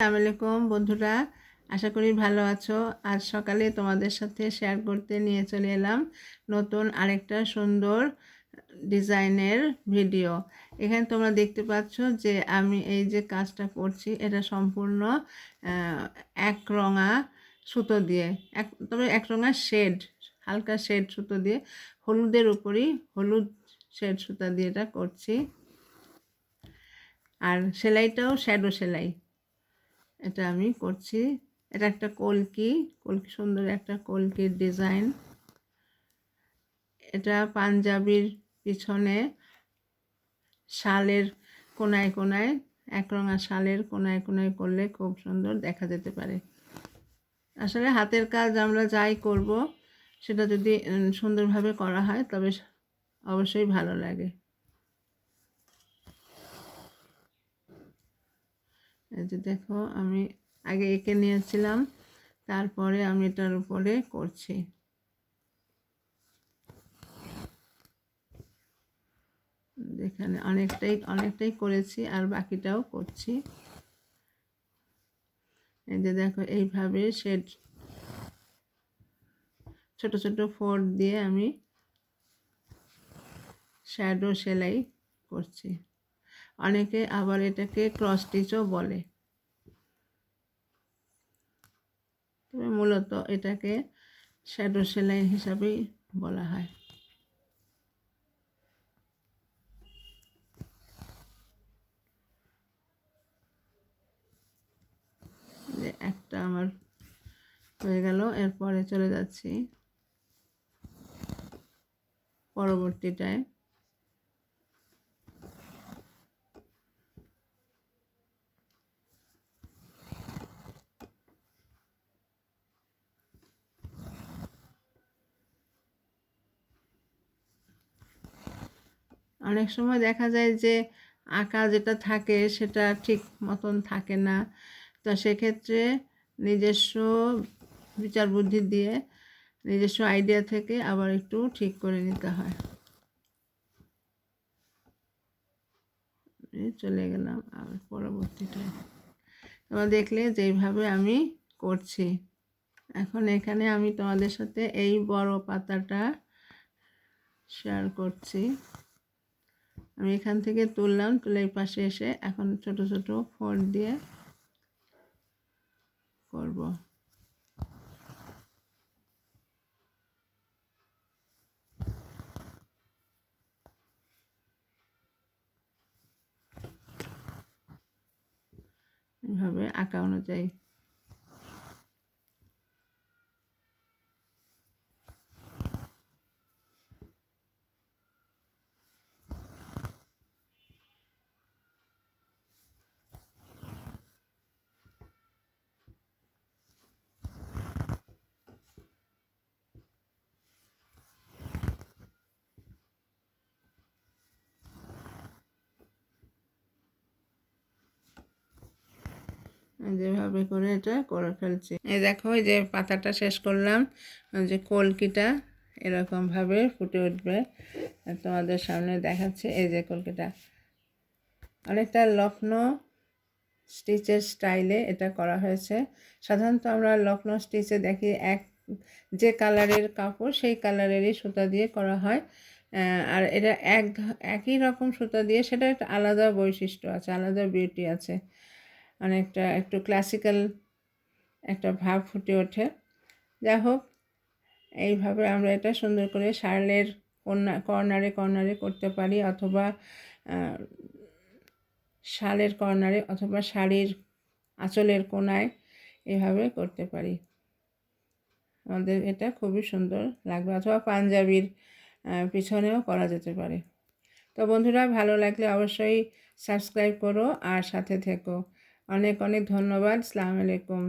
আসসালামু আলাইকুম বন্ধুরা, আশা করি ভালো আছো। আজ সকালে তোমাদের সাথে শেয়ার করতে নিয়ে চলে এলাম নতুন আরেকটা সুন্দর ডিজাইনের ভিডিও। এখানে তোমরা দেখতে পাচ্ছ যে আমি এই যে কাজটা করছি এটা সম্পূর্ণ এক রঙা সুতো দিয়ে, তবে এক রঙা শেড, হালকা শেড সুতো দিয়ে, হলুদের উপরই হলুদ শেড সুতা দিয়ে এটা করছি। আর সেলাইটাও শ্যাডো সেলাই, এটা আমি করছি। এটা একটা কলকি সুন্দর একটা কলকির ডিজাইন। এটা পাঞ্জাবির পিছনে শালের কোনায় কোনায়, একরঙা শালের কোনায় কোনায় করলে খুব সুন্দর দেখা যেতে পারে। আসলে হাতের কাজ আমরা যাই করব সেটা যদি সুন্দরভাবে করা হয় তবে অবশ্যই ভালো লাগে। এই যে দেখো, আমি আগে এঁকে নিয়েছিলাম, তারপরে আমি এটার উপরে করছি। এখানে অনেকটাই করেছি আর বাকিটাও করছি। এই যে দেখো, এইভাবে শেড ছোট ছোট ফোল্ড দিয়ে আমি শ্যাডো সেলাই করছি। অনেকে আবার এটাকে ক্রস স্টিচও বলে, তবে মূলত এটাকে শ্যাডো সেলাই হিসাবেই বলা হয়। যে একটা আমার হয়ে গেল, এরপরে চলে যাচ্ছি পরবর্তীটায়। অনেক সময় দেখা যায় যে আঁকা যেটা থাকে সেটা ঠিক মতন থাকে না, তো সেক্ষেত্রে নিজস্ব বিচার বুদ্ধি দিয়ে, নিজস্ব আইডিয়া থেকে আবার একটু ঠিক করে নিতে হয়। চলে গেলাম আবার পরবর্তীটায়। তোমরা দেখলে যেইভাবে আমি করছি। এখন এখানে আমি তোমাদের সাথে এই বড় পাতাটা শেয়ার করছি। আমি এখান থেকে তুললাম, তুলে এই পাশে এসে এখন ছোট ছোট ফোল্ড দিয়ে করব। এইভাবে আঁকা অনুযায়ী। যেভাবে করে এটা করে ফেলছি। এই দেখো, এই যে পাতাটা শেষ করলাম, যে কলকিটা এরকমভাবে ফুটে উঠবে, তোমাদের সামনে দেখাচ্ছে। এই যে কলকিটা অনেকটা লখনৌ স্টিচের স্টাইলে এটা করা হয়েছে। সাধারণত আমরা লখনৌ স্টিচে দেখি যে কালারের কাপড় সেই কালারেরই সুতা দিয়ে করা হয়, আর এটা একই রকম সুতা দিয়ে, সেটা একটা আলাদা বৈশিষ্ট্য আছে, আলাদা বিউটি আছে, অনেকটা একটু ক্লাসিক্যাল একটা ভাব ফুটে ওঠে। যাই হোক, এইভাবে আমরা এটা সুন্দর করে শাড়ির কর্নারে কর্নারে করতে পারি, অথবা শালের কর্নারে, অথবা শাড়ির আঁচলের কোনায় এভাবে করতে পারি। আমাদের এটা খুবই সুন্দর লাগবে, অথবা পাঞ্জাবির পিছনেও করা যেতে পারে। তো বন্ধুরা, ভালো লাগলে অবশ্যই সাবস্ক্রাইব করো আর সাথে থেকো। অনেক অনেক ধন্যবাদ। আসসালামু আলাইকুম।